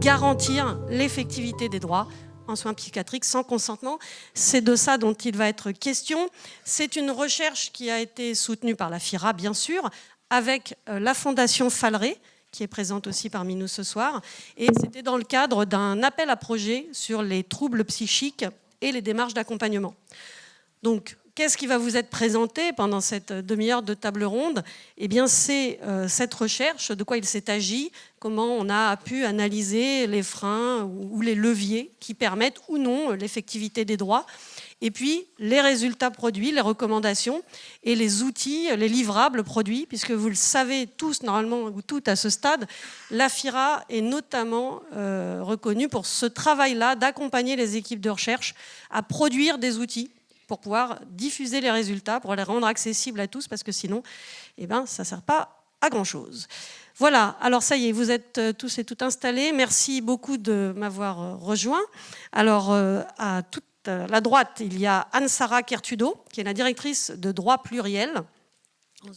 garantir l'effectivité des droits en soins psychiatriques sans consentement. C'est de ça dont il va être question. C'est une recherche qui a été soutenue par la FIRA, bien sûr, avec la Fondation Falleret, qui est présente aussi parmi nous ce soir. Et c'était dans le cadre d'un appel à projet sur les troubles psychiques et les démarches d'accompagnement. Donc, qu'est-ce qui va vous être présenté pendant cette demi-heure de table ronde ? Eh bien, c'est cette recherche, de quoi il s'est agi, comment on a pu analyser les freins ou les leviers qui permettent ou non l'effectivité des droits, et puis les résultats produits, les recommandations et les outils, les livrables produits, puisque vous le savez tous normalement, ou toutes à ce stade, la FIRA est notamment reconnue pour ce travail-là d'accompagner les équipes de recherche à produire des outils pour pouvoir diffuser les résultats, pour les rendre accessibles à tous, parce que sinon, ça ne sert pas à grand-chose. Voilà, alors ça y est, vous êtes tous et toutes installés. Merci beaucoup de m'avoir rejoint. Alors, à toute la droite, il y a Anne-Sara Kertudo, qui est la directrice de Droit Pluriel,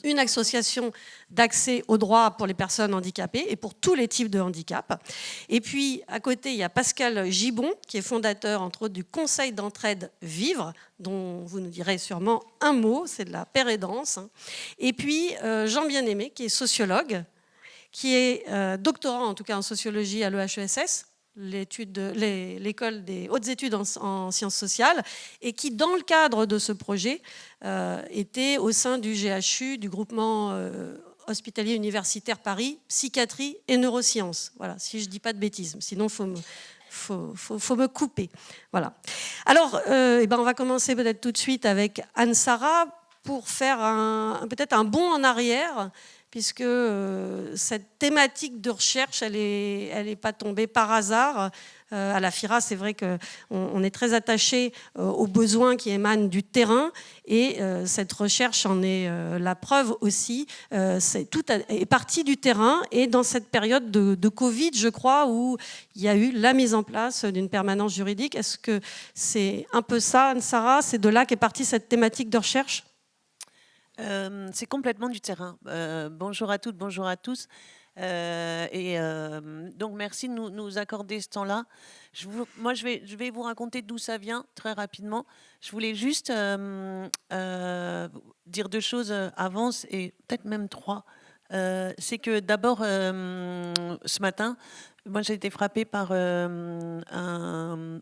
une association d'accès aux droits pour les personnes handicapées et pour tous les types de handicap. Et puis, à côté, il y a Pascal Gibon, qui est fondateur, entre autres, du Conseil d'entraide Vivre, dont vous nous direz sûrement un mot, c'est de la pérédance. Et puis, Jean Bien-Aimé, qui est sociologue, qui est doctorant, en tout cas en sociologie à l'EHESS, l'école des hautes études en sciences sociales, et qui, dans le cadre de ce projet, était au sein du GHU, du groupement hospitalier universitaire Paris, psychiatrie et neurosciences. Voilà, si je ne dis pas de bêtises, sinon faut me couper. Voilà. Alors, on va commencer peut-être tout de suite avec Anne-Sara pour faire peut-être un bond en arrière, puisque cette thématique de recherche, elle est pas tombée par hasard. À la FIRA, c'est vrai qu'on est très attaché aux besoins qui émanent du terrain, et cette recherche en est la preuve aussi. Tout est parti du terrain, et dans cette période de Covid, je crois, où il y a eu la mise en place d'une permanence juridique. Est-ce que c'est un peu ça, Anne-Sara ? C'est de là qu'est partie cette thématique de recherche ? C'est complètement du terrain. Bonjour à toutes, bonjour à tous. Donc merci de nous accorder ce temps-là. Je vais vous raconter d'où ça vient très rapidement. Je voulais juste dire deux choses avant, et peut-être même trois. C'est que d'abord, ce matin, moi j'ai été frappée par un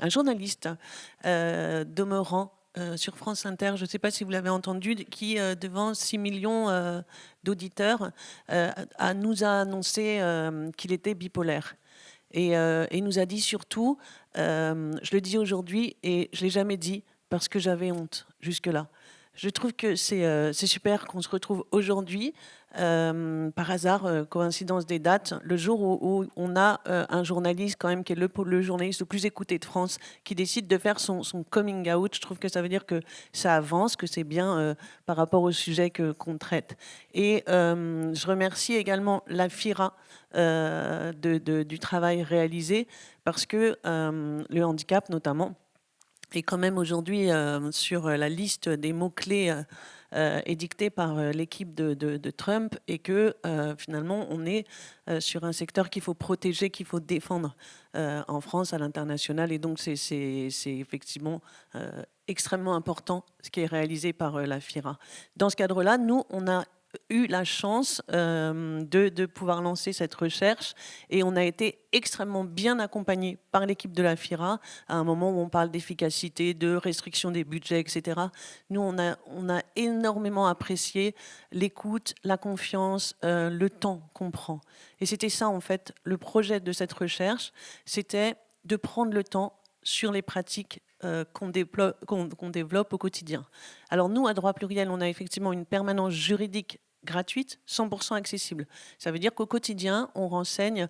journaliste demeurant sur France Inter, je ne sais pas si vous l'avez entendu, qui, devant 6 millions d'auditeurs, nous a annoncé qu'il était bipolaire. Et nous a dit surtout, je le dis aujourd'hui et je ne l'ai jamais dit parce que j'avais honte jusque-là. Je trouve que c'est super qu'on se retrouve aujourd'hui, par hasard, coïncidence des dates, le jour où on a un journaliste quand même qui est le journaliste le plus écouté de France, qui décide de faire son coming out. Je trouve que ça veut dire que ça avance, que c'est bien par rapport au sujet qu'on traite. Et je remercie également la FIRA du travail réalisé, parce que le handicap notamment est quand même aujourd'hui sur la liste des mots-clés édictés par l'équipe de Trump, et que finalement on est sur un secteur qu'il faut protéger, qu'il faut défendre en France, à l'international. Et donc c'est effectivement extrêmement important ce qui est réalisé par la FIRA. Dans ce cadre-là, nous, on a eu la chance de pouvoir lancer cette recherche, et on a été extrêmement bien accompagnés par l'équipe de la FIRA à un moment où on parle d'efficacité, de restriction des budgets, etc. Nous, on a énormément apprécié l'écoute, la confiance, le temps qu'on prend. Et c'était ça, en fait, le projet de cette recherche, c'était de prendre le temps sur les pratiques qu'on développe au quotidien. Alors nous, à Droit Pluriel, on a effectivement une permanence juridique gratuite, 100% accessible. Ça veut dire qu'au quotidien, on renseigne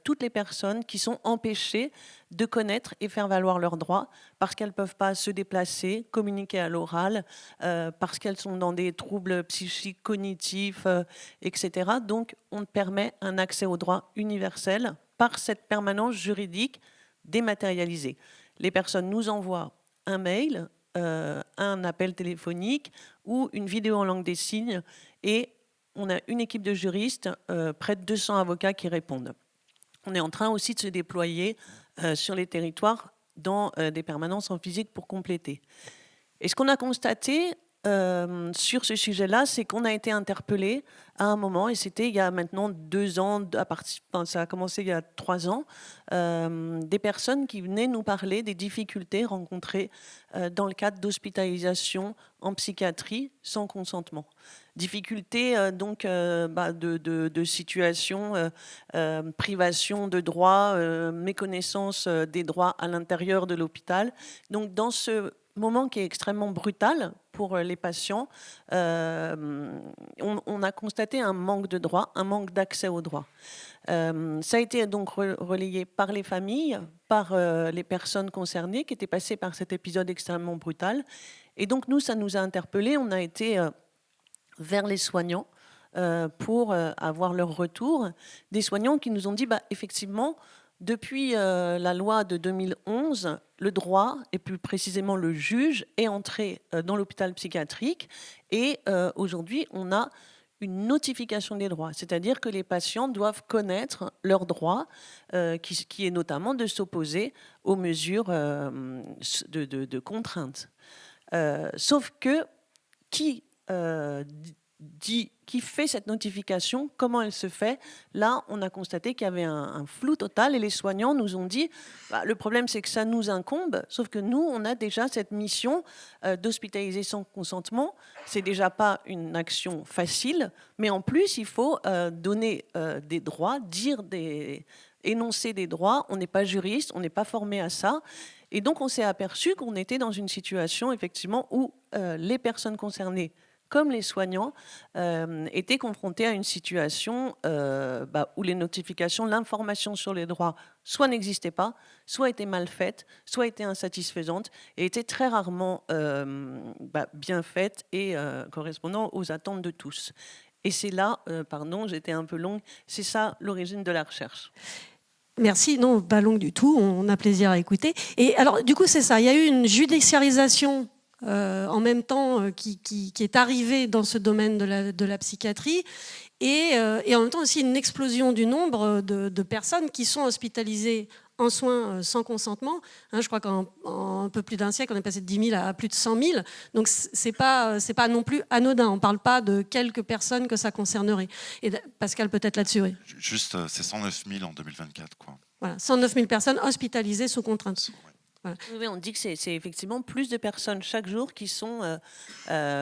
toutes les personnes qui sont empêchées de connaître et faire valoir leurs droits, parce qu'elles ne peuvent pas se déplacer, communiquer à l'oral, parce qu'elles sont dans des troubles psychiques, cognitifs, etc. Donc, on permet un accès aux droits universels par cette permanence juridique dématérialisée. Les personnes nous envoient un mail, un appel téléphonique ou une vidéo en langue des signes, et on a une équipe de juristes, près de 200 avocats qui répondent. On est en train aussi de se déployer sur les territoires dans des permanences en physique pour compléter. Et ce qu'on a constaté sur ce sujet-là, c'est qu'on a été interpellé à un moment, et c'était il y a maintenant 2 ans, ça a commencé il y a 3 ans, des personnes qui venaient nous parler des difficultés rencontrées dans le cadre d'hospitalisation en psychiatrie sans consentement. Difficultés de situation, privation de droits, méconnaissance des droits à l'intérieur de l'hôpital. Donc dans ce moment qui est extrêmement brutal pour les patients, on a constaté un manque de droits, un manque d'accès aux droits. Ça a été donc relayé par les familles, par les personnes concernées qui étaient passées par cet épisode extrêmement brutal. Et donc nous, ça nous a interpellés. On a été vers les soignants pour avoir leur retour. Des soignants qui nous ont dit, effectivement, depuis la loi de 2011, le droit, et plus précisément le juge, est entré dans l'hôpital psychiatrique. Et aujourd'hui, on a une notification des droits. C'est-à-dire que les patients doivent connaître leurs droits, qui est notamment de s'opposer aux mesures de contrainte. Sauf que qui fait cette notification, comment elle se fait? Là, on a constaté qu'il y avait un flou total et les soignants nous ont dit le problème, c'est que ça nous incombe, sauf que nous, on a déjà cette mission d'hospitaliser sans consentement. C'est déjà pas une action facile, mais en plus, il faut donner des droits, énoncer des droits. On n'est pas juriste, on n'est pas formé à ça. Et donc, on s'est aperçu qu'on était dans une situation, effectivement, où les personnes concernées, comme les soignants, étaient confrontés à une situation où les notifications, l'information sur les droits, soit n'existait pas, soit était mal faite, soit était insatisfaisante, et était très rarement bien faite et correspondant aux attentes de tous. Et c'est là, pardon, j'étais un peu longue, c'est ça l'origine de la recherche. Merci, non, pas longue du tout, on a plaisir à écouter. Et alors, du coup, c'est ça, il y a eu une judiciarisation en même temps qui est arrivée dans ce domaine de la psychiatrie et en même temps aussi une explosion du nombre de personnes qui sont hospitalisées en soins sans consentement. Je crois qu'en un peu plus d'un siècle, on est passé de 10 000 à plus de 100 000. Donc, c'est pas non plus anodin. On ne parle pas de quelques personnes que ça concernerait. Et Pascal, peut-être là-dessus. Oui. Juste, c'est 109 000 en 2024. Quoi. Voilà, 109 000 personnes hospitalisées sous contrainte. Voilà. Oui, on dit que c'est effectivement plus de personnes chaque jour qui sont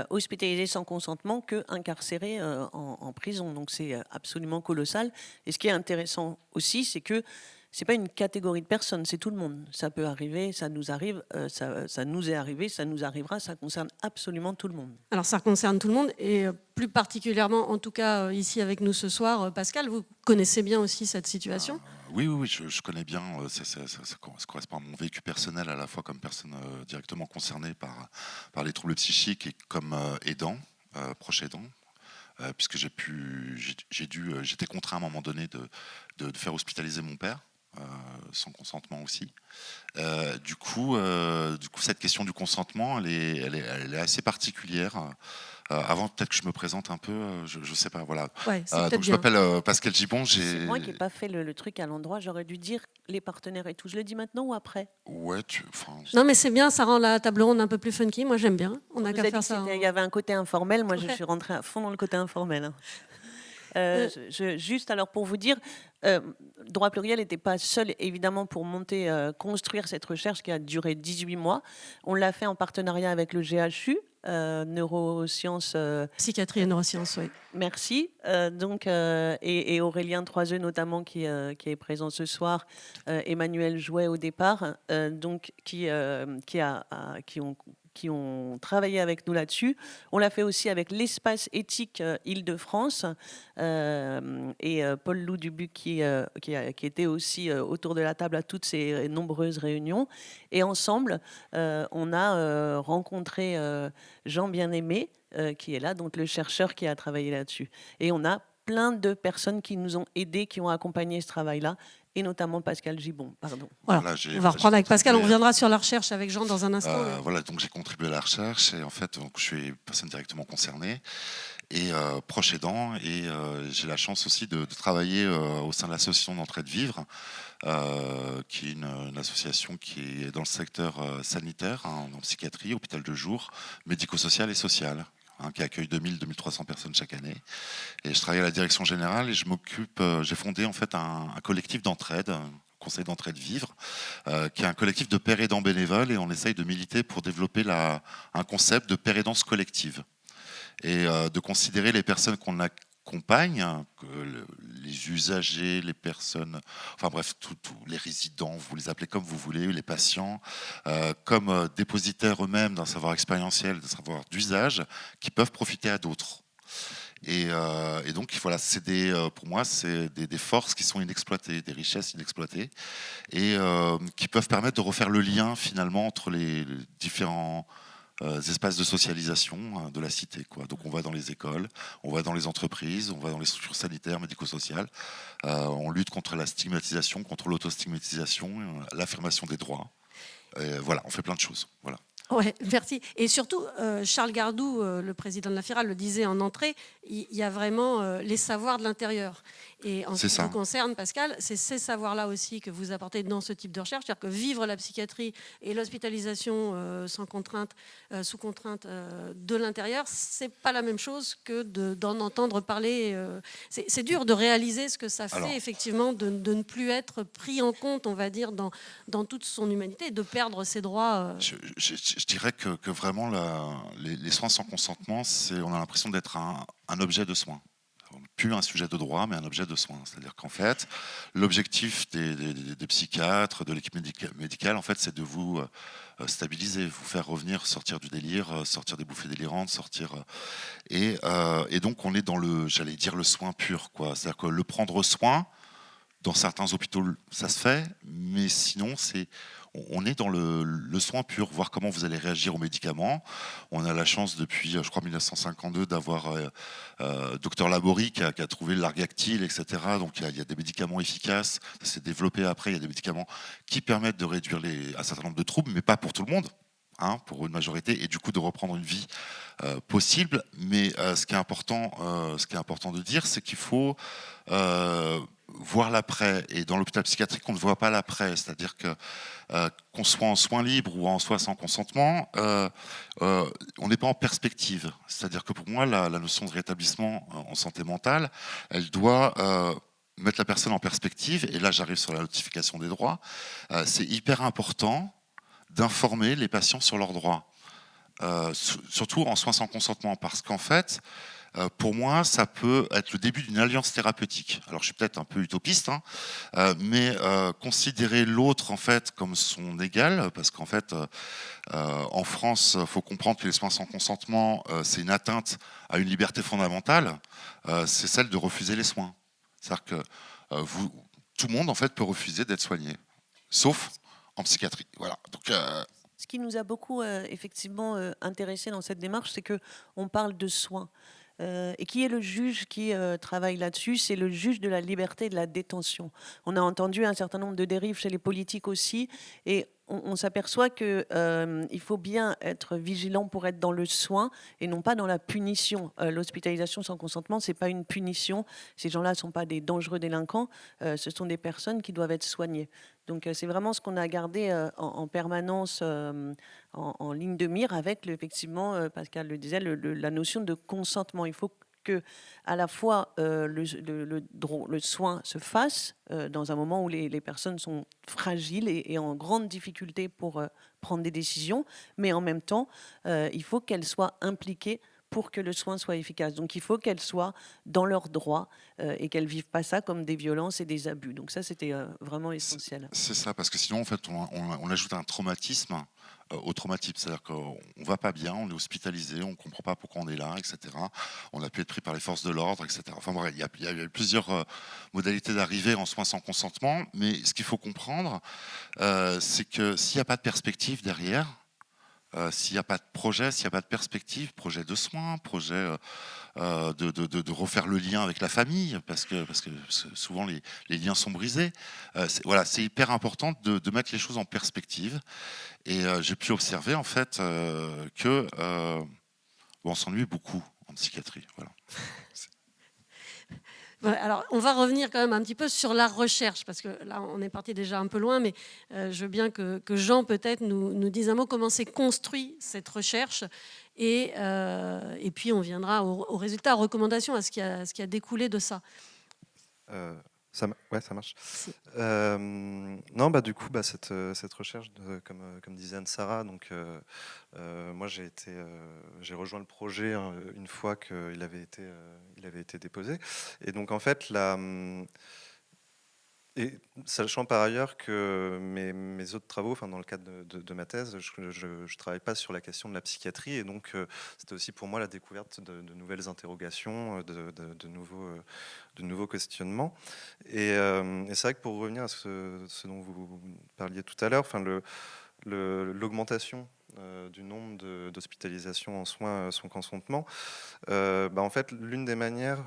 hospitalisées sans consentement qu'incarcérées en prison. Donc c'est absolument colossal. Et ce qui est intéressant aussi, c'est que c'est pas une catégorie de personnes, c'est tout le monde. Ça peut arriver, ça nous arrive, ça nous est arrivé, ça nous arrivera, ça concerne absolument tout le monde. Alors ça concerne tout le monde et plus particulièrement, en tout cas ici avec nous ce soir, Pascal, vous connaissez bien aussi cette situation. Oui, je connais bien. Ça correspond à mon vécu personnel, à la fois comme personne directement concernée par les troubles psychiques et comme aidant, proche aidant. Puisque j'étais contraint à un moment donné de faire hospitaliser mon père. Sans consentement aussi. Du coup, cette question du consentement, elle est assez particulière. Avant, peut-être que je me présente un peu, je sais pas, voilà. Ouais, donc je m'appelle Pascal Gibon. C'est moi qui n'ai pas fait le truc à l'endroit. J'aurais dû dire les partenaires et tout. Je le dis maintenant ou après? Ouais, non, mais c'est bien, ça rend la table ronde un peu plus funky. Moi, j'aime bien. On a qu'à faire ça. Il y avait un côté informel. Moi, je suis rentrée à fond dans le côté informel. Juste alors pour vous dire, Droit Pluriel n'était pas seul évidemment pour construire cette recherche qui a duré 18 mois. On l'a fait en partenariat avec le GHU, neurosciences. Psychiatrie et neurosciences, oui. Merci. Et Aurélien Troiseux notamment qui est présent ce soir, Emmanuel Jouet au départ, qui ont travaillé avec nous là-dessus. On l'a fait aussi avec l'Espace éthique Île-de-France et Paul Loup Dubuc qui était aussi autour de la table à toutes ces nombreuses réunions. Et ensemble, on a rencontré Jean Bien-Aimé, qui est là, donc le chercheur qui a travaillé là-dessus. Et on a plein de personnes qui nous ont aidés, qui ont accompagné ce travail-là, et notamment Pascal Gibon. Pardon. Voilà, on va reprendre avec Pascal, on reviendra sur la recherche avec Jean dans un instant. Voilà, donc j'ai contribué à la recherche et en fait, donc, je suis personne directement concernée. et proche aidant. Et j'ai la chance aussi de travailler au sein de l'association d'Entraide Vivre, qui est une association qui est dans le secteur sanitaire, hein, en psychiatrie, hôpital de jour, médico-social et social, hein, qui accueille 2000-2300 personnes chaque année. Et je travaille à la direction générale et je m'occupe, j'ai fondé en fait un collectif d'entraide, Conseil d'entraide vivre, qui est un collectif de pères aidants bénévoles, et on essaye de militer pour développer un concept de père aidance collective et de considérer les personnes qu'on accompagne, les usagers, les personnes, enfin bref, tous les résidents, vous les appelez comme vous voulez, les patients, comme dépositaires eux-mêmes d'un savoir expérientiel, d'un savoir d'usage, qui peuvent profiter à d'autres. Et donc voilà, pour moi, c'est des forces qui sont inexploitées, des richesses inexploitées, et qui peuvent permettre de refaire le lien finalement entre les différents espaces de socialisation de la cité, quoi. Donc on va dans les écoles, on va dans les entreprises, on va dans les structures sanitaires, médico-sociales, on lutte contre la stigmatisation, contre l'autostigmatisation, l'affirmation des droits. Voilà, on fait plein de choses. Voilà. Ouais, merci. Et surtout, Charles Gardou, le président de la FIRA, le disait en entrée, il y a vraiment les savoirs de l'intérieur. Et en ce qui vous concerne, Pascal, c'est ces savoirs-là aussi que vous apportez dans ce type de recherche, c'est-à-dire que vivre la psychiatrie et l'hospitalisation sans contrainte, sous contrainte de l'intérieur, c'est pas la même chose que d'en entendre parler. C'est dur de réaliser ce que ça fait, effectivement, de ne plus être pris en compte, on va dire, dans toute son humanité, de perdre ses droits. Je dirais que vraiment, les soins sans consentement, on a l'impression d'être un objet de soin. Plus un sujet de droit, mais un objet de soin. C'est-à-dire qu'en fait, l'objectif des psychiatres, de l'équipe médicale, en fait, c'est de vous stabiliser, vous faire revenir, sortir du délire, sortir des bouffées délirantes, et donc on est dans j'allais dire le soin pur, quoi. C'est-à-dire que le prendre soin, dans certains hôpitaux, ça se fait, mais sinon, on est dans le soin pur, voir comment vous allez réagir aux médicaments. On a la chance depuis, je crois, 1952, d'avoir Dr Laborie qui a trouvé le Largactil, etc. Donc il y a des médicaments efficaces. Ça s'est développé après. Il y a des médicaments qui permettent de réduire un certain nombre de troubles, mais pas pour tout le monde. Hein, pour une majorité, et du coup de reprendre une vie possible. Mais ce qui est important de dire, c'est qu'il faut voir l'après. Et dans l'hôpital psychiatrique, on ne voit pas l'après. C'est-à-dire que qu'on soit en soins libres ou en soins sans consentement, on n'est pas en perspective. C'est-à-dire que pour moi, la notion de rétablissement en santé mentale, elle doit mettre la personne en perspective. Et là, j'arrive sur la notification des droits. C'est hyper important d'informer les patients sur leurs droits, surtout en soins sans consentement, parce qu'en fait, pour moi, ça peut être le début d'une alliance thérapeutique. Alors, je suis peut-être un peu utopiste, hein, mais considérer l'autre en fait comme son égal, parce qu'en fait, en France, il faut comprendre que les soins sans consentement, c'est une atteinte à une liberté fondamentale, c'est celle de refuser les soins. C'est-à-dire que tout le monde en fait peut refuser d'être soigné, sauf en psychiatrie. Voilà. Donc, ce qui nous a beaucoup effectivement intéressé dans cette démarche, c'est que on parle de soins. Et qui est le juge qui travaille là-dessus? C'est le juge de la liberté et de la détention. On a entendu un certain nombre de dérives chez les politiques aussi, et on s'aperçoit qu'il faut bien être vigilant pour être dans le soin et non pas dans la punition. L'hospitalisation sans consentement, c'est pas une punition. Ces gens-là ne sont pas des dangereux délinquants, ce sont des personnes qui doivent être soignées. Donc c'est vraiment ce qu'on a gardé en permanence en ligne de mire avec, effectivement, Pascal le disait, la notion de consentement. Il faut que à la fois le soin se fasse dans un moment où les personnes sont fragiles et en grande difficulté pour prendre des décisions, mais en même temps, il faut qu'elles soient impliquées pour que le soin soit efficace. Donc il faut qu'elles soient dans leurs droits et qu'elles ne vivent pas ça comme des violences et des abus. Donc ça, c'était vraiment essentiel. C'est ça, parce que sinon, en fait, on ajoute un traumatisme au traumatisme. C'est-à-dire qu'on ne va pas bien, on est hospitalisé, on ne comprend pas pourquoi on est là, etc. On a pu être pris par les forces de l'ordre, etc. Enfin bref, il y a eu plusieurs modalités d'arriver en soins sans consentement, mais ce qu'il faut comprendre, c'est que s'il n'y a pas de perspective derrière, s'il n'y a pas de projet, s'il n'y a pas de perspective, projet de soins, projet de refaire le lien avec la famille, parce que souvent les liens sont brisés. C'est hyper important de mettre les choses en perspective. Et j'ai pu observer en fait que on s'ennuie beaucoup en psychiatrie. Voilà. Alors, on va revenir quand même un petit peu sur la recherche, parce que là, on est parti déjà un peu loin, mais je veux bien que Jean, peut-être, nous dise un mot, comment s'est construit cette recherche, et puis on viendra aux résultats, aux recommandations, à ce qui a découlé de ça. Ouais, ça marche. Si. Non, du coup, cette recherche, comme disait Anne-Sara, donc moi j'ai rejoint le projet une fois qu'il avait été déposé. Et donc en fait, et sachant par ailleurs que mes autres travaux, dans le cadre de ma thèse, je ne travaille pas sur la question de la psychiatrie, et donc c'était aussi pour moi la découverte de nouvelles interrogations, de nouveaux questionnements. Et c'est vrai que pour revenir à ce dont vous parliez tout à l'heure, l'augmentation du nombre d'hospitalisations en soins consentement, en fait, l'une des manières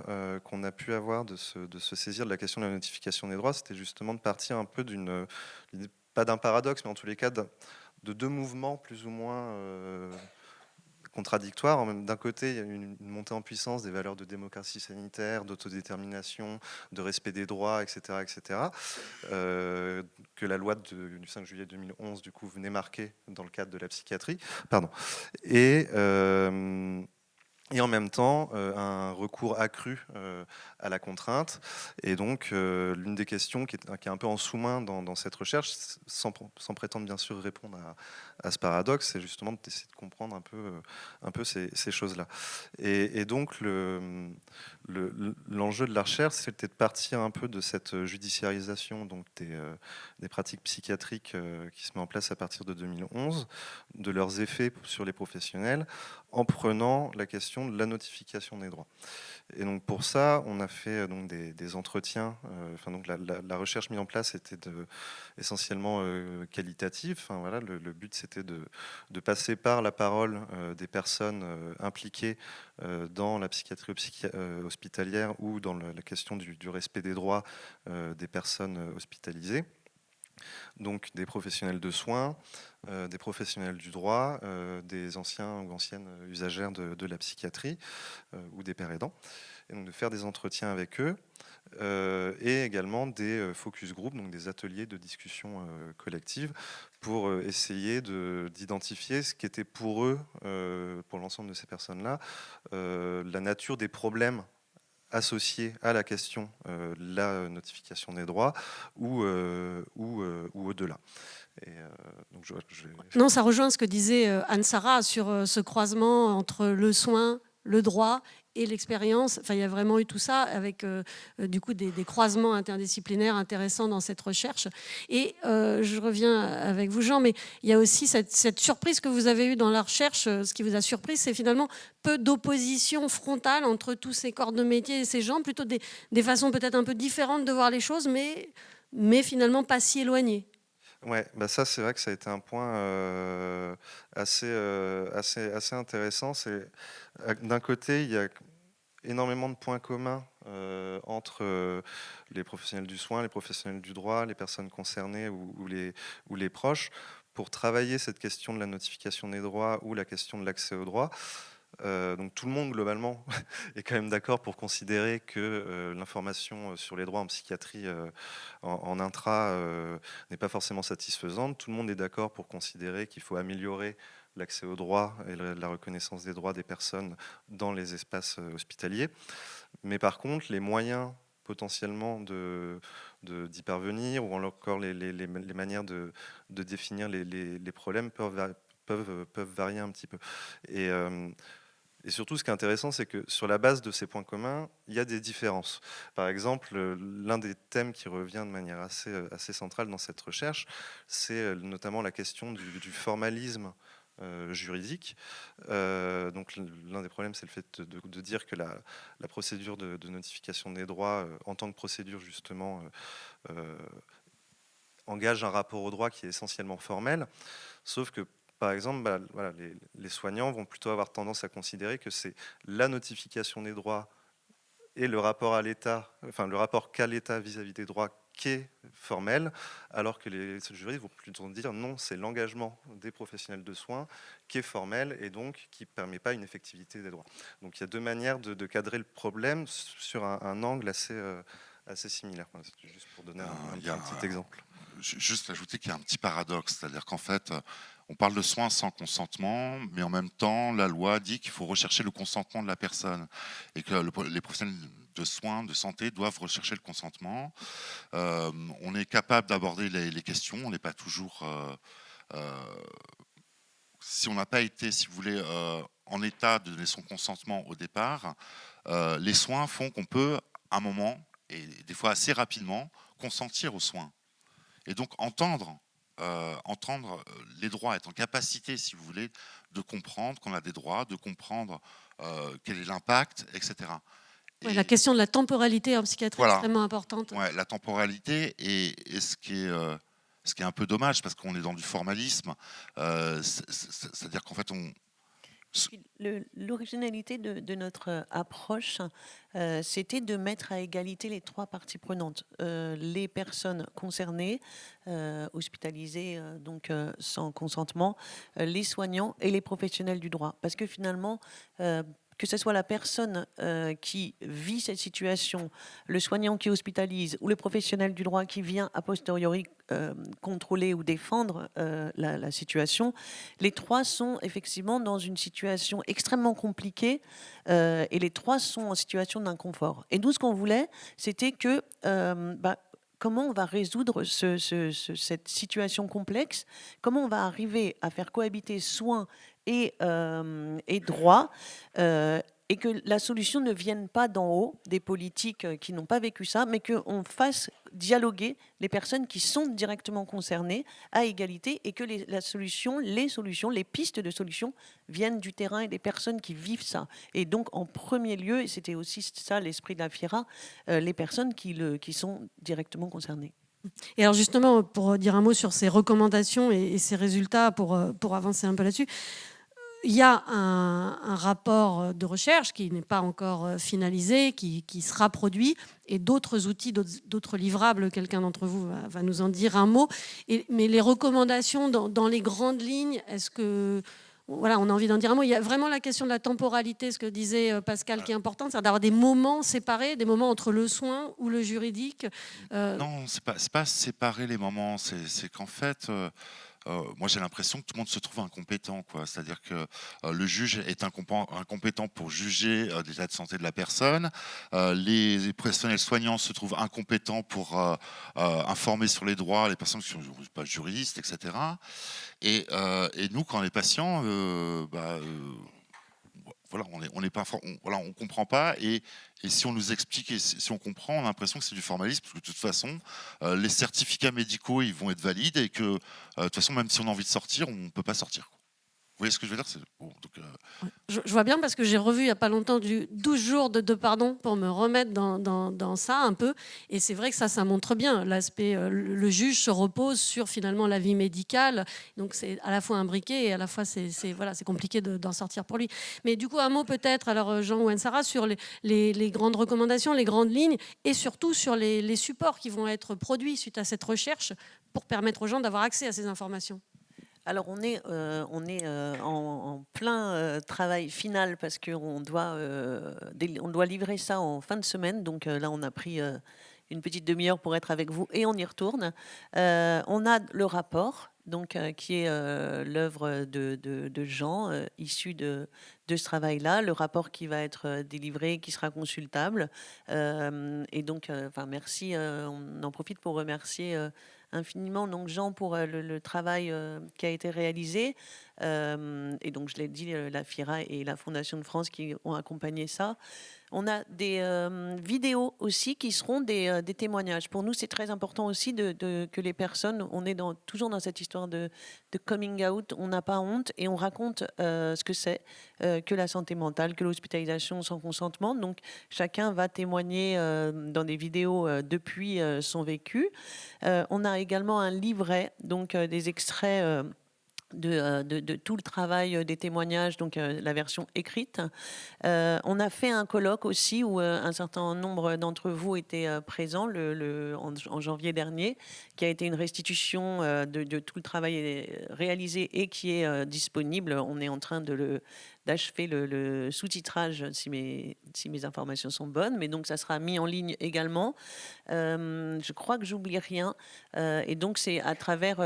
qu'on a pu avoir de se saisir de la question de la notification des droits, c'était justement de partir un peu pas d'un paradoxe, mais en tous les cas de deux mouvements plus ou moins contradictoires. D'un côté, il y a une montée en puissance des valeurs de démocratie sanitaire, d'autodétermination, de respect des droits, etc., que la loi du 5 juillet 2011 du coup venait marquer dans le cadre de la psychiatrie. Pardon. Et en même temps, un recours accru à la contrainte. Et donc, l'une des questions qui est un peu en sous-main dans cette recherche, sans prétendre bien sûr répondre à ce paradoxe, c'est justement d'essayer de comprendre un peu ces choses-là. Et donc, l'enjeu de la recherche, c'était de partir un peu de cette judiciarisation donc des pratiques psychiatriques qui se met en place à partir de 2011, de leurs effets sur les professionnels, en prenant la question de la notification des droits. Et donc pour ça, on a fait donc des entretiens. Donc la recherche mise en place était essentiellement qualitative. Voilà, le but c'était de passer par la parole des personnes impliquées dans la psychiatrie hospitalière ou dans la question du respect des droits des personnes hospitalisées. Donc des professionnels de soins, des professionnels du droit, des anciens ou anciennes usagères de la psychiatrie ou des pères aidants, et donc de faire des entretiens avec eux, et également des focus group, donc des ateliers de discussion collective, pour essayer d'identifier ce qui était pour eux, pour l'ensemble de ces personnes-là, la nature des problèmes associés à la question de la notification des droits ou au-delà. Et donc Non, ça rejoint ce que disait Anne-Sara sur ce croisement entre le soin, le droit et l'expérience. Enfin, il y a vraiment eu tout ça avec du coup des croisements interdisciplinaires intéressants dans cette recherche. Et je reviens avec vous, Jean, mais il y a aussi cette surprise que vous avez eue dans la recherche. Ce qui vous a surpris, c'est finalement peu d'opposition frontale entre tous ces corps de métier et ces gens, plutôt des façons peut-être un peu différentes de voir les choses, mais finalement pas si éloignées. Ouais, ça c'est vrai que ça a été un point assez intéressant. C'est d'un côté il y a énormément de points communs entre les professionnels du soin, les professionnels du droit, les personnes concernées ou les proches pour travailler cette question de la notification des droits ou la question de l'accès aux droits. Donc tout le monde globalement est quand même d'accord pour considérer que l'information sur les droits en psychiatrie en intra n'est pas forcément satisfaisante. Tout le monde est d'accord pour considérer qu'il faut améliorer l'accès aux droits et la reconnaissance des droits des personnes dans les espaces hospitaliers. Mais par contre, les moyens potentiellement d'y parvenir, ou encore les manières de définir les problèmes peuvent varier un petit peu. Et surtout, ce qui est intéressant, c'est que sur la base de ces points communs, il y a des différences. Par exemple, l'un des thèmes qui revient de manière assez centrale dans cette recherche, c'est notamment la question du formalisme juridique. Donc l'un des problèmes, c'est le fait de dire que la procédure de notification des droits, en tant que procédure justement, engage un rapport au droit qui est essentiellement formel, sauf que par exemple, voilà, les soignants vont plutôt avoir tendance à considérer que c'est la notification des droits et le rapport à l'État, enfin le rapport qu'a l'État vis-à-vis des droits qui est formel, alors que les juristes vont plutôt dire non, c'est l'engagement des professionnels de soins qui est formel et donc qui ne permet pas une effectivité des droits. Donc il y a deux manières de cadrer le problème sur un angle assez similaire. C'est juste pour donner un petit exemple. Juste ajouter qu'il y a un petit paradoxe, c'est-à-dire qu'en fait, on parle de soins sans consentement, mais en même temps, la loi dit qu'il faut rechercher le consentement de la personne et que les professionnels de soins, de santé doivent rechercher le consentement. On est capable d'aborder les questions, on n'est pas toujours... si on n'a pas été, si vous voulez, en état de donner son consentement au départ, les soins font qu'on peut, à un moment, et des fois assez rapidement, consentir aux soins. Et donc entendre les droits, être en capacité, si vous voulez, de comprendre qu'on a des droits, de comprendre quel est l'impact, etc. Ouais, la question de la temporalité en psychiatrie est extrêmement importante. Ouais, la temporalité et ce qui est un peu dommage parce qu'on est dans du formalisme, c'est-à-dire qu'en fait L'originalité de notre approche, c'était de mettre à égalité les trois parties prenantes. Les personnes concernées, hospitalisées donc sans consentement, les soignants et les professionnels du droit. Parce que finalement, que ce soit la personne qui vit cette situation, le soignant qui hospitalise ou le professionnel du droit qui vient a posteriori contrôler ou défendre la situation, les trois sont effectivement dans une situation extrêmement compliquée et les trois sont en situation d'inconfort. Et nous, ce qu'on voulait, c'était que comment on va résoudre cette situation complexe, comment on va arriver à faire cohabiter soins et droit, et que la solution ne vienne pas d'en haut, des politiques qui n'ont pas vécu ça, mais qu'on fasse dialoguer les personnes qui sont directement concernées à égalité et que les solutions, les pistes de solutions viennent du terrain et des personnes qui vivent ça. Et donc, en premier lieu, et c'était aussi ça l'esprit de la FIRA, les personnes qui sont directement concernées. Et alors justement, pour dire un mot sur ces recommandations et ces résultats, pour avancer un peu là-dessus, il y a un rapport de recherche qui n'est pas encore finalisé, qui sera produit, et d'autres outils, d'autres livrables. Quelqu'un d'entre vous va nous en dire un mot. Mais les recommandations dans les grandes lignes, est-ce que... Voilà, on a envie d'en dire un mot. Il y a vraiment la question de la temporalité, ce que disait Pascal, qui est importante, c'est d'avoir des moments séparés, des moments entre le soin ou le juridique. Non, c'est pas séparer les moments, c'est qu'en fait... moi, j'ai l'impression que tout le monde se trouve incompétent, quoi. C'est-à-dire que le juge est incompétent pour juger l'état de santé de la personne. Les professionnels soignants se trouvent incompétents pour informer sur les droits les personnes qui ne sont pas juristes, etc. Et nous, quand les patients, voilà, on n'est pas, voilà, on comprend pas et si on nous explique et si on comprend, on a l'impression que c'est du formalisme parce que de toute façon, les certificats médicaux ils vont être valides et que de toute façon, même si on a envie de sortir, on ne peut pas sortir. Vous voyez ce que je veux dire? Je vois bien parce que j'ai revu il n'y a pas longtemps 12 jours de pardon pour me remettre dans ça un peu. Et c'est vrai que ça montre bien l'aspect. Le juge se repose sur finalement la vie médicale. Donc c'est à la fois imbriqué et à la fois c'est compliqué d'en sortir pour lui. Mais du coup, un mot peut-être, alors Jean ou Anne-Sara, sur les grandes recommandations, les grandes lignes et surtout sur les supports qui vont être produits suite à cette recherche pour permettre aux gens d'avoir accès à ces informations. Alors on est en plein travail final parce qu'on doit livrer ça en fin de semaine. Donc là, on a pris une petite demi-heure pour être avec vous et on y retourne. On a le rapport, donc qui est l'œuvre de Jean, issu de ce travail-là. Le rapport qui va être délivré, qui sera consultable. Et donc, merci. On en profite pour remercier infiniment donc Jean pour le travail qui a été réalisé. Et donc, je l'ai dit, la FIRA et la Fondation de France qui ont accompagné ça. On a des vidéos aussi qui seront des témoignages. Pour nous, c'est très important aussi que les personnes, on est toujours dans cette histoire de coming out, on n'a pas honte et on raconte ce que c'est que la santé mentale, que l'hospitalisation sans consentement. Donc, chacun va témoigner dans des vidéos depuis son vécu. On a également un livret, donc des extraits de tout le travail des témoignages, donc la version écrite. On a fait un colloque aussi où un certain nombre d'entre vous étaient présents en janvier dernier, qui a été une restitution de tout le travail réalisé et qui est disponible. On est en train d'achever le sous-titrage, si mes informations sont bonnes, mais donc ça sera mis en ligne également. Je crois que j'oublie rien. Et donc c'est à travers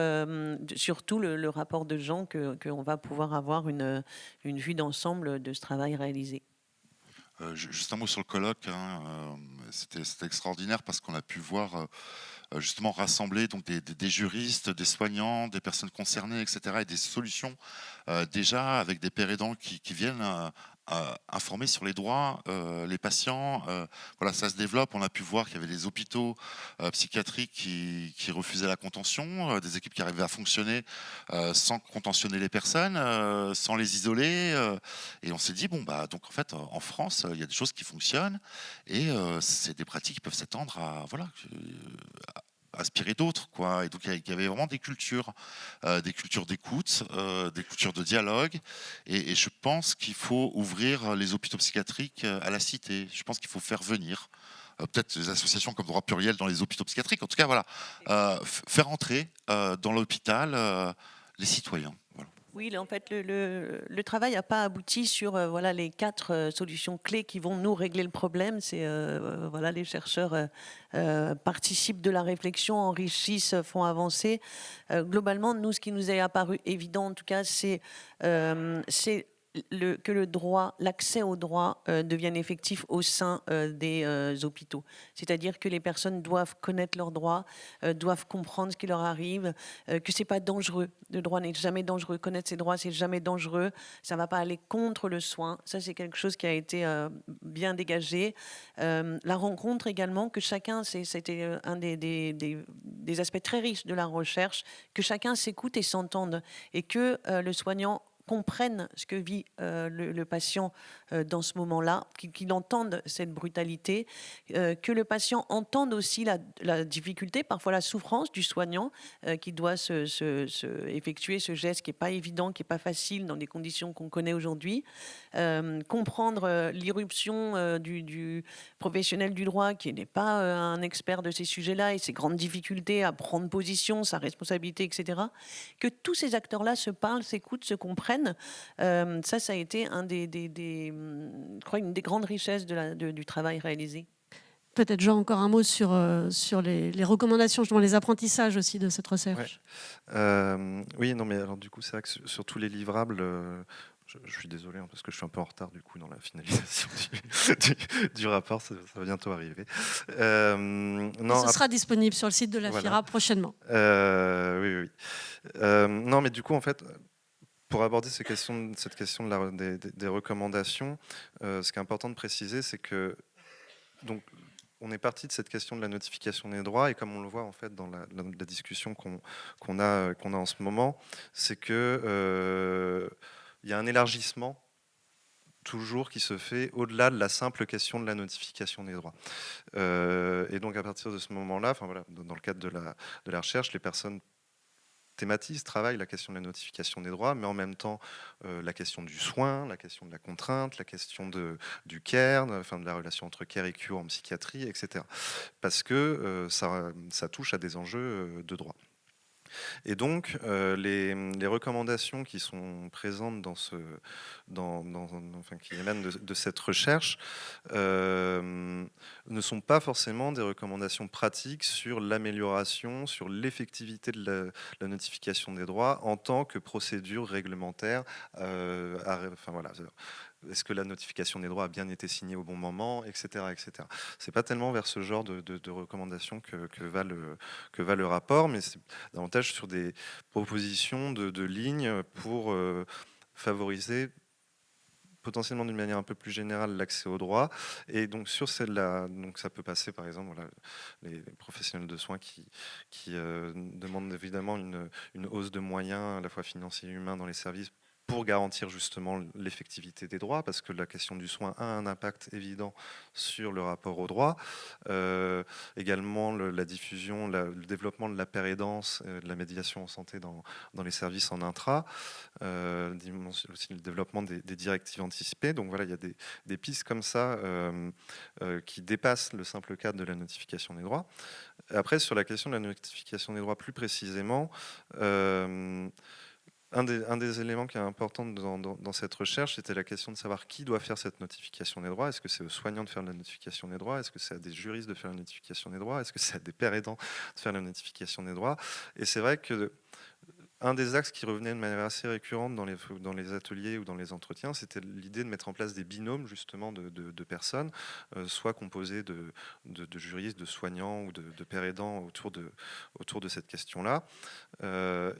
surtout le rapport de Jean qu'on va pouvoir avoir une vue d'ensemble de ce travail réalisé. Juste un mot sur le colloque. C'était extraordinaire parce qu'on a pu voir justement rassembler donc des juristes, des soignants, des personnes concernées, etc. et des solutions déjà avec des pères aidants qui viennent informer sur les droits, les patients. Voilà, ça se développe. On a pu voir qu'il y avait des hôpitaux psychiatriques qui refusaient la contention, des équipes qui arrivaient à fonctionner sans contentionner les personnes, sans les isoler. Et on s'est dit, bon, bah, donc en fait, en France, il y a des choses qui fonctionnent et c'est des pratiques qui peuvent s'étendre à, voilà, inspirer d'autres, quoi. Et donc il y avait vraiment des cultures d'écoute, des cultures de dialogue. Et je pense qu'il faut ouvrir les hôpitaux psychiatriques à la cité. Je pense qu'il faut faire venir peut-être des associations comme Droit Pluriel dans les hôpitaux psychiatriques. En tout cas, voilà, faire entrer dans l'hôpital les citoyens. Voilà. Oui, en fait, le travail n'a pas abouti sur voilà, les 4 solutions clés qui vont nous régler le problème. C'est voilà, les chercheurs participent de la réflexion, enrichissent, font avancer. Globalement, nous, ce qui nous est apparu évident, en tout cas, c'est que le droit, l'accès au droit devienne effectif au sein des hôpitaux. C'est-à-dire que les personnes doivent connaître leurs droits, doivent comprendre ce qui leur arrive, que c'est pas dangereux. Le droit n'est jamais dangereux. Connaître ses droits, c'est jamais dangereux. Ça va pas aller contre le soin. Ça, c'est quelque chose qui a été bien dégagé. La rencontre également, que chacun, c'était un des aspects très riches de la recherche, que chacun s'écoute et s'entende, et que le soignant comprennent ce que vit le patient dans ce moment-là, qu'il entende cette brutalité, que le patient entende aussi la difficulté, parfois la souffrance du soignant qui doit effectuer ce geste qui n'est pas évident, qui n'est pas facile dans des conditions qu'on connaît aujourd'hui. Comprendre l'irruption du professionnel du droit qui n'est pas un expert de ces sujets-là et ses grandes difficultés à prendre position, sa responsabilité, etc. Que tous ces acteurs-là se parlent, s'écoutent, se comprennent. Ça a été je crois, une des grandes richesses du travail réalisé. Peut-être, Jean, encore un mot sur les recommandations, justement, les apprentissages aussi de cette recherche. Ouais. Oui, non, mais alors du coup, c'est vrai que sur tous les livrables, je suis désolé parce que je suis un peu en retard du coup dans la finalisation du rapport, ça va bientôt arriver. Non, ce sera disponible sur le site de la FIRA prochainement. Oui. Non, mais du coup, en fait, pour aborder cette question des recommandations, ce qui est important de préciser, c'est que donc, on est parti de cette question de la notification des droits, et comme on le voit en fait dans la discussion qu'on a en ce moment, c'est que il y a un élargissement toujours qui se fait au-delà de la simple question de la notification des droits. Et donc à partir de ce moment-là, enfin voilà, dans le cadre de la recherche, les personnes thématisent, travaillent la question de la notification des droits, mais en même temps la question du soin, la question de la contrainte, la question du care, enfin de la relation entre care et cure en psychiatrie, etc. Parce que ça touche à des enjeux de droit. Et donc, les recommandations qui sont présentes qui émanent de cette recherche ne sont pas forcément des recommandations pratiques sur l'amélioration, sur l'effectivité de la notification des droits en tant que procédure réglementaire. Est-ce que la notification des droits a bien été signée au bon moment, etc. etc. C'est pas tellement vers ce genre de recommandations que va le rapport, mais c'est davantage sur des propositions de lignes pour favoriser potentiellement d'une manière un peu plus générale l'accès au droit. Et donc sur celle-là, donc ça peut passer par exemple les professionnels de soins qui demandent évidemment une hausse de moyens à la fois financiers et humains dans les services pour garantir justement l'effectivité des droits, parce que la question du soin a un impact évident sur le rapport aux droits. Également la diffusion, le développement de la pérédance, de la médiation en santé dans les services en intra, aussi le développement des directives anticipées. Donc voilà, il y a des pistes comme ça qui dépassent le simple cadre de la notification des droits. Après, sur la question de la notification des droits plus précisément, un des éléments qui est important dans cette recherche, c'était la question de savoir qui doit faire cette notification des droits. Est-ce que c'est aux soignants de faire la notification des droits? Est-ce que c'est à des juristes de faire la notification des droits? Est-ce que c'est à des pères aidants de faire la notification des droits? Et c'est vrai que un des axes qui revenait de manière assez récurrente dans les ateliers ou dans les entretiens, c'était l'idée de mettre en place des binômes justement de personnes, soit composés de juristes, de soignants ou de pères aidants autour de cette question-là.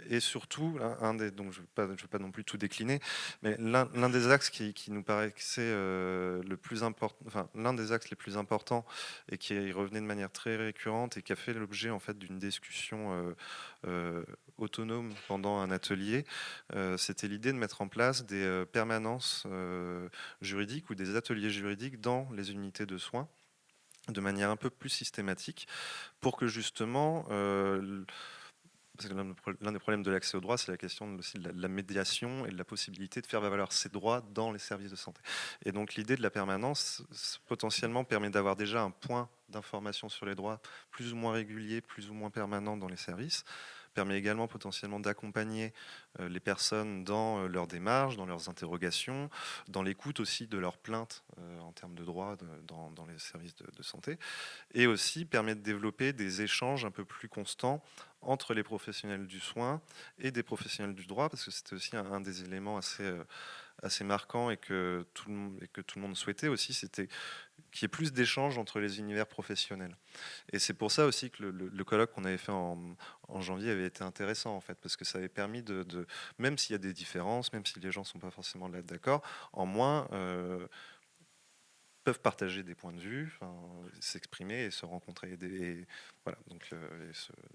Et surtout, donc je ne vais pas non plus tout décliner, mais l'un des axes qui nous paraissait le plus important, enfin l'un des axes les plus importants et qui revenait de manière très récurrente et qui a fait l'objet en fait d'une discussion autonome pendant un atelier, c'était l'idée de mettre en place des permanences juridiques ou des ateliers juridiques dans les unités de soins de manière un peu plus systématique pour que justement parce que l'un des problèmes de l'accès au droit, c'est la question aussi de la médiation et de la possibilité de faire valoir ses droits dans les services de santé. Et donc l'idée de la permanence, potentiellement, permet d'avoir déjà un point d'information sur les droits plus ou moins régulier, plus ou moins permanent dans les services, permet également potentiellement d'accompagner les personnes dans leurs démarches, dans leurs interrogations, dans l'écoute aussi de leurs plaintes en termes de droits dans les services de santé, et aussi permet de développer des échanges un peu plus constants entre les professionnels du soin et des professionnels du droit, parce que c'était aussi un des éléments assez marquants et que tout le monde souhaitait aussi, c'était qu'il y ait plus d'échanges entre les univers professionnels. Et c'est pour ça aussi que le colloque qu'on avait fait en janvier avait été intéressant, en fait, parce que ça avait permis même s'il y a des différences, même si les gens ne sont pas forcément là d'accord, en moins peuvent partager des points de vue, s'exprimer et se rencontrer. Et voilà, donc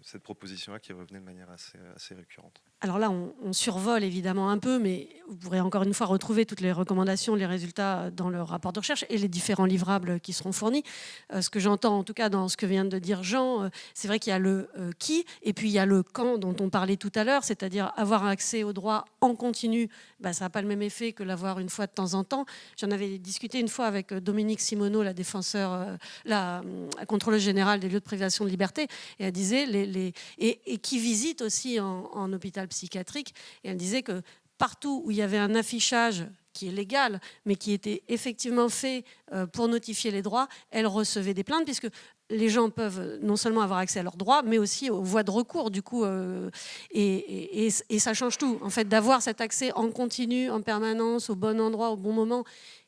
cette proposition-là qui revenait de manière assez récurrente. Alors là, on survole évidemment un peu, mais vous pourrez encore une fois retrouver toutes les recommandations, les résultats dans le rapport de recherche et les différents livrables qui seront fournis. Ce que j'entends, en tout cas, dans ce que vient de dire Jean, c'est vrai qu'il y a le qui, et puis il y a le quand dont on parlait tout à l'heure, c'est-à-dire avoir accès au droit en continu. Ça n'a pas le même effet que l'avoir une fois de temps en temps. J'en avais discuté une fois avec Dominique Simoneau, la défenseure, la contrôleuse générale des lieux de privation de liberté, et elle disait, et qui visite aussi en hôpital psychiatrique, et elle disait que partout où il y avait un affichage qui est légal, mais qui était effectivement fait pour notifier les droits, elle recevait des plaintes, puisque les gens peuvent non seulement avoir accès à leurs droits, mais aussi aux voies de recours, du coup, et ça change tout, en fait, d'avoir cet accès en continu, en permanence, au bon endroit, au bon moment.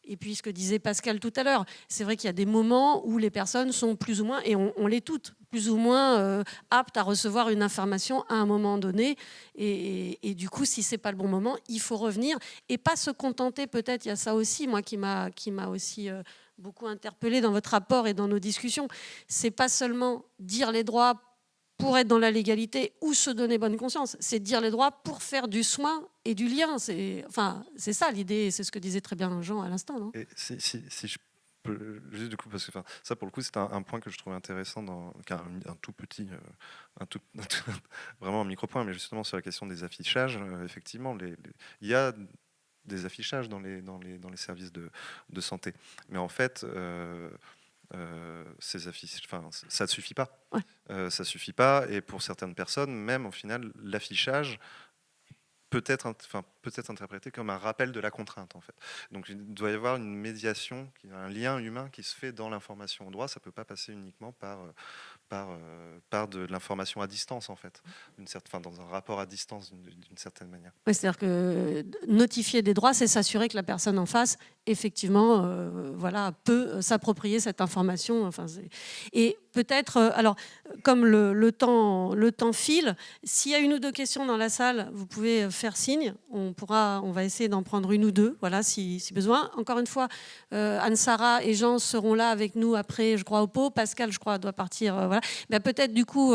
Et puis, ce que disait Pascal tout à l'heure, c'est vrai qu'il y a des moments où les personnes sont plus ou moins, et on l'est toutes, plus ou moins aptes à recevoir une information à un moment donné. Et du coup, si ce n'est pas le bon moment, il faut revenir et pas se contenter, peut-être, il y a ça aussi, moi, qui m'a aussi beaucoup interpellée dans votre rapport et dans nos discussions. C'est pas seulement dire les droits pour être dans la légalité ou se donner bonne conscience, c'est dire les droits pour faire du soin et du lien. C'est ça l'idée, c'est ce que disait très bien Jean à l'instant. Non ? Et si je peux, juste du coup, parce que ça pour le coup c'est un point que je trouvais intéressant, un tout petit, vraiment un micro-point, mais justement sur la question des affichages, effectivement, il y a des affichages dans les services de santé, mais en fait ces affiches, ça ne suffit pas. Ouais. Ça suffit pas, et pour certaines personnes, même au final, l'affichage peut être interprété comme un rappel de la contrainte, en fait. Donc il doit y avoir une médiation, un lien humain qui se fait dans l'information au droit. Ça ne peut pas passer uniquement par de l'information à distance, en fait, dans un rapport à distance d'une certaine manière. Oui, c'est-à-dire que notifier des droits, c'est s'assurer que la personne en face, effectivement, peut s'approprier cette information. Et peut-être, alors, comme le temps file, s'il y a une ou deux questions dans la salle, vous pouvez faire signe. On va essayer d'en prendre une ou deux, voilà, si besoin. Encore une fois, Anne-Sara et Jean seront là avec nous après, je crois, au pot. Pascal, je crois, doit partir. Voilà. Ben, peut-être du coup,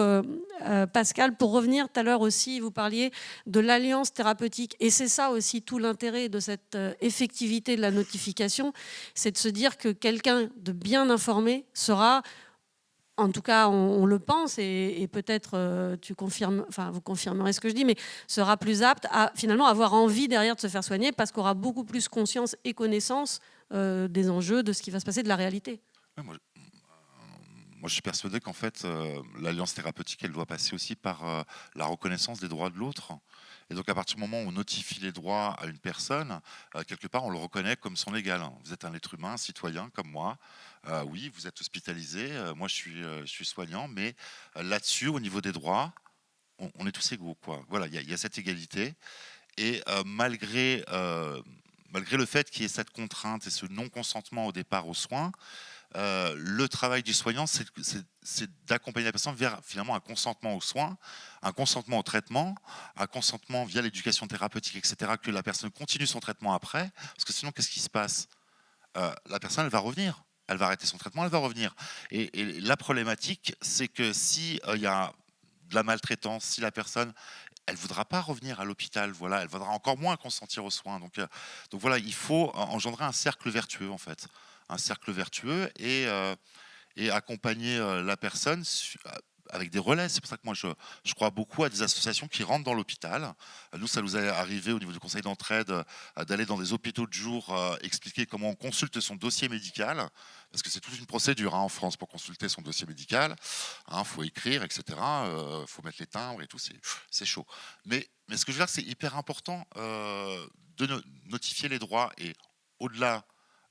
Pascal, pour revenir tout à l'heure aussi, vous parliez de l'alliance thérapeutique. Et c'est ça aussi tout l'intérêt de cette effectivité de la notification, c'est de se dire que quelqu'un de bien informé sera... En tout cas, on le pense, et peut-être vous confirmerez ce que je dis, mais sera plus apte à finalement avoir envie derrière de se faire soigner parce qu'aura beaucoup plus conscience et connaissance des enjeux, de ce qui va se passer, de la réalité. Ouais, moi, je suis persuadé qu'en fait, l'alliance thérapeutique, elle doit passer aussi par la reconnaissance des droits de l'autre. Et donc, à partir du moment où on notifie les droits à une personne, quelque part, on le reconnaît comme son égal. Vous êtes un être humain, un citoyen comme moi. Oui, vous êtes hospitalisé. Moi, je suis soignant. Mais là-dessus, au niveau des droits, on est tous égaux, quoi. Voilà, il y a cette égalité. Et malgré le fait qu'il y ait cette contrainte et ce non-consentement au départ aux soins, le travail du soignant, c'est d'accompagner la personne vers finalement un consentement aux soins, un consentement au traitement, un consentement via l'éducation thérapeutique, etc., que la personne continue son traitement après, parce que sinon, qu'est-ce qui se passe ? La personne, elle va revenir. Elle va arrêter son traitement, elle va revenir. Et la problématique, c'est que si il y a de la maltraitance, si la personne elle ne voudra pas revenir à l'hôpital, voilà, elle voudra encore moins consentir aux soins. Donc voilà, il faut engendrer un cercle vertueux, en fait. Un cercle vertueux et accompagner la personne avec des relais. C'est pour ça que moi, je crois beaucoup à des associations qui rentrent dans l'hôpital. Nous, ça nous est arrivé au niveau du conseil d'entraide d'aller dans des hôpitaux de jour expliquer comment on consulte son dossier médical, parce que c'est toute une procédure en France pour consulter son dossier médical. Faut écrire, etc. Faut mettre les timbres et tout, c'est chaud. Mais ce que je veux dire, c'est hyper important de notifier les droits et au-delà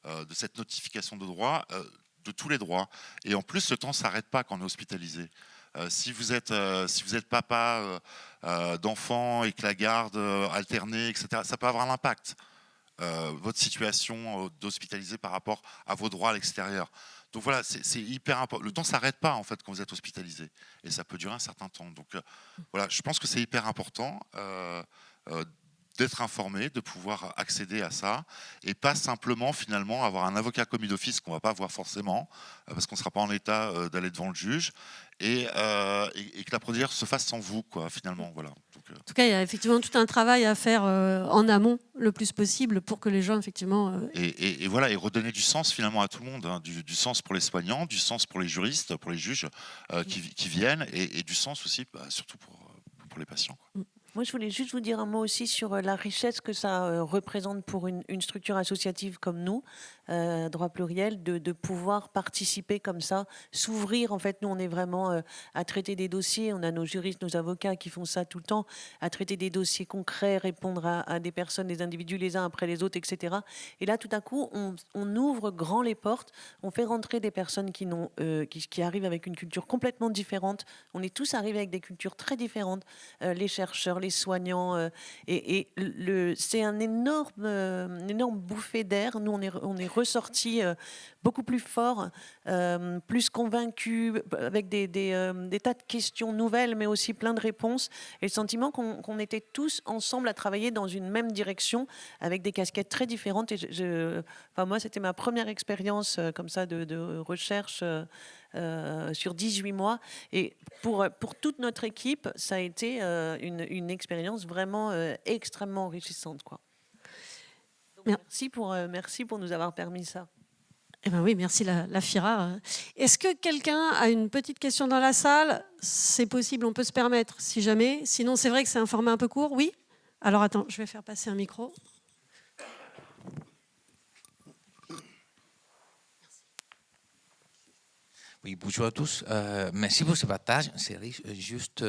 de cette notification de droits, de tous les droits. Et en plus, le temps ne s'arrête pas quand on est hospitalisé. Si vous êtes papa d'enfants et que la garde alternée, etc., ça peut avoir un impact. Votre situation d'hospitalisé par rapport à vos droits à l'extérieur. Donc voilà, c'est hyper important. Le temps ne s'arrête pas en fait quand vous êtes hospitalisé. Et ça peut durer un certain temps. Donc voilà, je pense que c'est hyper important d'être informé, de pouvoir accéder à ça, et pas simplement finalement avoir un avocat commis d'office qu'on ne va pas voir forcément, parce qu'on ne sera pas en état d'aller devant le juge, et que la procédure se fasse sans vous, quoi, finalement. Voilà. Donc, En tout cas, il y a effectivement tout un travail à faire en amont le plus possible pour que les gens, effectivement... Et voilà, et redonner du sens finalement à tout le monde, hein, du sens pour les soignants, du sens pour les juristes, pour les juges qui viennent, et du sens aussi, surtout pour les patients, quoi. Moi, je voulais juste vous dire un mot aussi sur la richesse que ça représente pour une structure associative comme nous, Droit Pluriel, de pouvoir participer comme ça, s'ouvrir. En fait, nous, on est vraiment à traiter des dossiers. On a nos juristes, nos avocats qui font ça tout le temps, à traiter des dossiers concrets, répondre à des personnes, des individus les uns après les autres, etc. Et là, tout à coup, on ouvre grand les portes. On fait rentrer des personnes qui arrivent avec une culture complètement différente. On est tous arrivés avec des cultures très différentes. Les chercheurs, les soignants, c'est une énorme bouffée d'air. Nous, on est ressortis beaucoup plus forts, plus convaincus, avec des tas de questions nouvelles, mais aussi plein de réponses. Et le sentiment qu'on était tous ensemble à travailler dans une même direction, avec des casquettes très différentes. Et moi, c'était ma première expérience comme ça de recherche sur 18 mois. Et pour toute notre équipe, ça a été une expérience vraiment extrêmement enrichissante, quoi. Donc, merci pour nous avoir permis ça. Eh ben oui, merci la FIRA. Est-ce que quelqu'un a une petite question dans la salle ? C'est possible, on peut se permettre, si jamais. Sinon, c'est vrai que c'est un format un peu court. Oui ? Alors attends, je vais faire passer un micro. Oui, bonjour à tous. Merci pour ce partage. C'est riche. Juste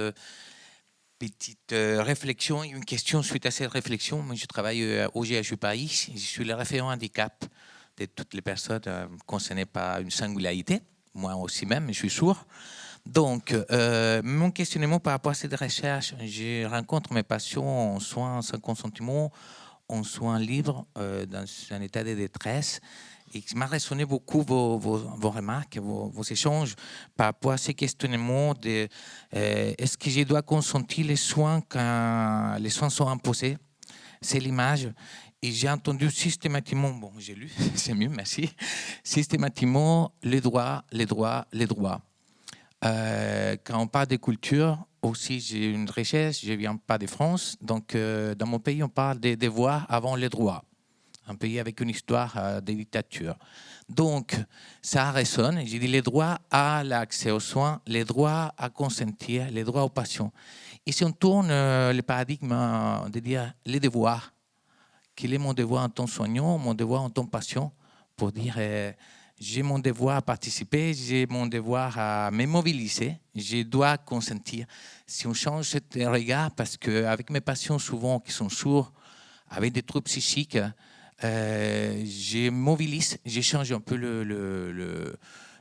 petite réflexion et une question suite à cette réflexion. Moi, je travaille au GHU Paris. Je suis le référent handicap de toutes les personnes concernées par une singularité. Moi aussi même, je suis sourd. Donc, mon questionnement par rapport à cette recherche, je rencontre mes patients en soins sans consentement, en soins libres, dans un état de détresse. Et il m'a résonné beaucoup vos remarques, vos échanges par rapport à ces questionnements de est-ce que je dois consentir les soins quand les soins sont imposés? C'est l'image. Et j'ai entendu systématiquement, bon, j'ai lu, c'est mieux, merci, systématiquement les droits, les droits, les droits. Quand on parle de culture, aussi j'ai une richesse, je ne viens pas de France, donc dans mon pays on parle des devoirs avant les droits, un pays avec une histoire de dictature. Donc ça résonne, j'ai dit les droits à l'accès aux soins, les droits à consentir, les droits aux patients. Et si on tourne le paradigme de dire les devoirs, quel est mon devoir en tant que soignant, mon devoir en tant que patient, pour dire j'ai mon devoir à participer, j'ai mon devoir à me mobiliser, je dois consentir. Si on change ce regard, parce qu'avec mes patients souvent qui sont sourds, avec des troubles psychiques, je mobilise, je change un peu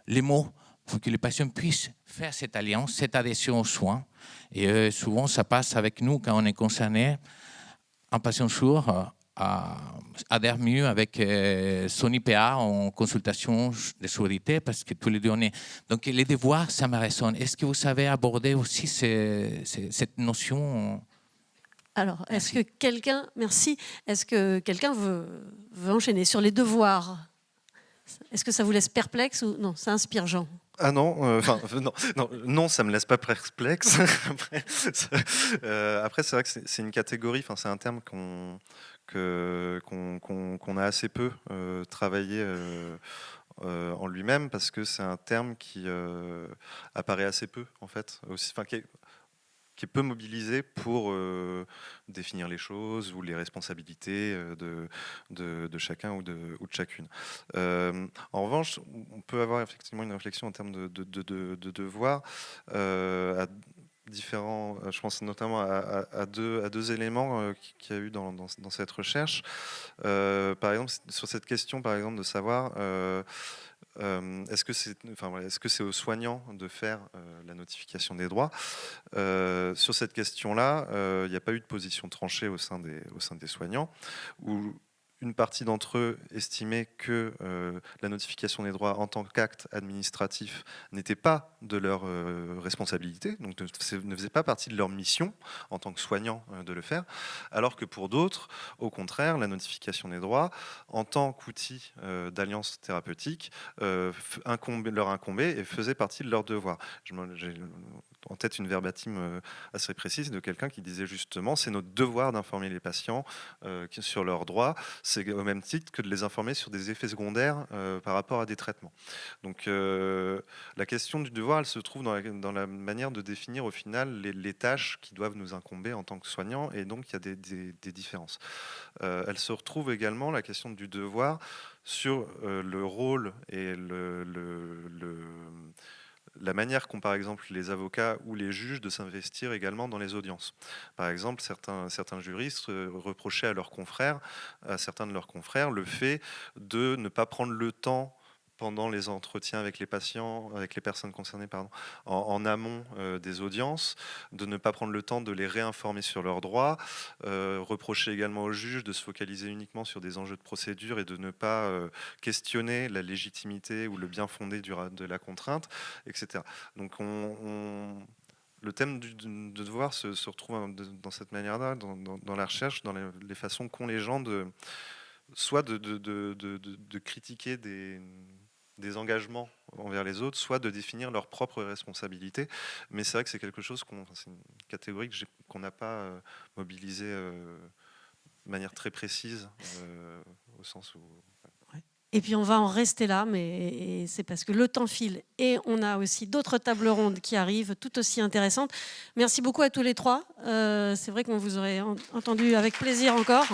les mots pour que les patients puissent faire cette alliance, cette adhésion aux soins. Et souvent, ça passe avec nous quand on est concerné. Un patient sourd adhère mieux avec son IPA en consultation de sourdité parce que tous les deux on est. Donc les devoirs, ça me résonne. Est-ce que vous savez aborder aussi cette notion? Alors, est-ce que quelqu'un, merci, est-ce que quelqu'un veut enchaîner sur les devoirs? Est-ce que ça vous laisse perplexe ou non? Ça inspire Jean. Ah non, non, ça me laisse pas perplexe. Après, c'est vrai que c'est une catégorie, c'est un terme qu'on a assez peu travaillé en lui-même, parce que c'est un terme qui apparaît assez peu en fait, aussi, qui est peu mobilisé pour définir les choses ou les responsabilités de chacun ou de chacune. En revanche, on peut avoir effectivement une réflexion en termes de devoirs à différents, je pense notamment à deux éléments qu'il y a eu dans cette recherche. Par exemple, sur cette question, par exemple, de savoir est-ce que c'est aux soignants de faire la notification des droits. Sur cette question-là, il n'y a pas eu de position tranchée au sein des soignants, où une partie d'entre eux estimait que la notification des droits en tant qu'acte administratif n'était pas de leur responsabilité, donc ne faisait pas partie de leur mission en tant que soignant de le faire, alors que pour d'autres, au contraire, la notification des droits, en tant qu'outil d'alliance thérapeutique, leur incombait et faisait partie de leur devoir. J'ai en tête une verbatim assez précise de quelqu'un qui disait justement: c'est notre devoir d'informer les patients sur leurs droits, c'est au même titre que de les informer sur des effets secondaires par rapport à des traitements. Donc la question du devoir, elle se trouve dans la manière de définir au final les tâches qui doivent nous incomber en tant que soignants, et donc il y a des différences. Elle se retrouve également, la question du devoir, sur le rôle et la manière qu'ont par exemple les avocats ou les juges de s'investir également dans les audiences. Par exemple, certains juristes reprochaient à certains de leurs confrères, le fait de ne pas prendre le temps pendant les entretiens avec les patients, avec les personnes concernées, en amont des audiences, de ne pas prendre le temps de les réinformer sur leurs droits, reprocher également aux juges de se focaliser uniquement sur des enjeux de procédure et de ne pas questionner la légitimité ou le bien fondé de la contrainte, etc. Donc le thème de devoir se retrouve dans cette manière-là, dans la recherche, dans les façons qu'ont les gens soit de critiquer des engagements envers les autres, soit de définir leurs propres responsabilités. Mais c'est vrai que c'est quelque chose c'est une catégorie qu'on n'a pas mobilisée de manière très précise, au sens où... Et puis on va en rester là, mais c'est parce que le temps file et on a aussi d'autres tables rondes qui arrivent, tout aussi intéressantes. Merci beaucoup à tous les trois. C'est vrai qu'on vous aurait entendu avec plaisir encore.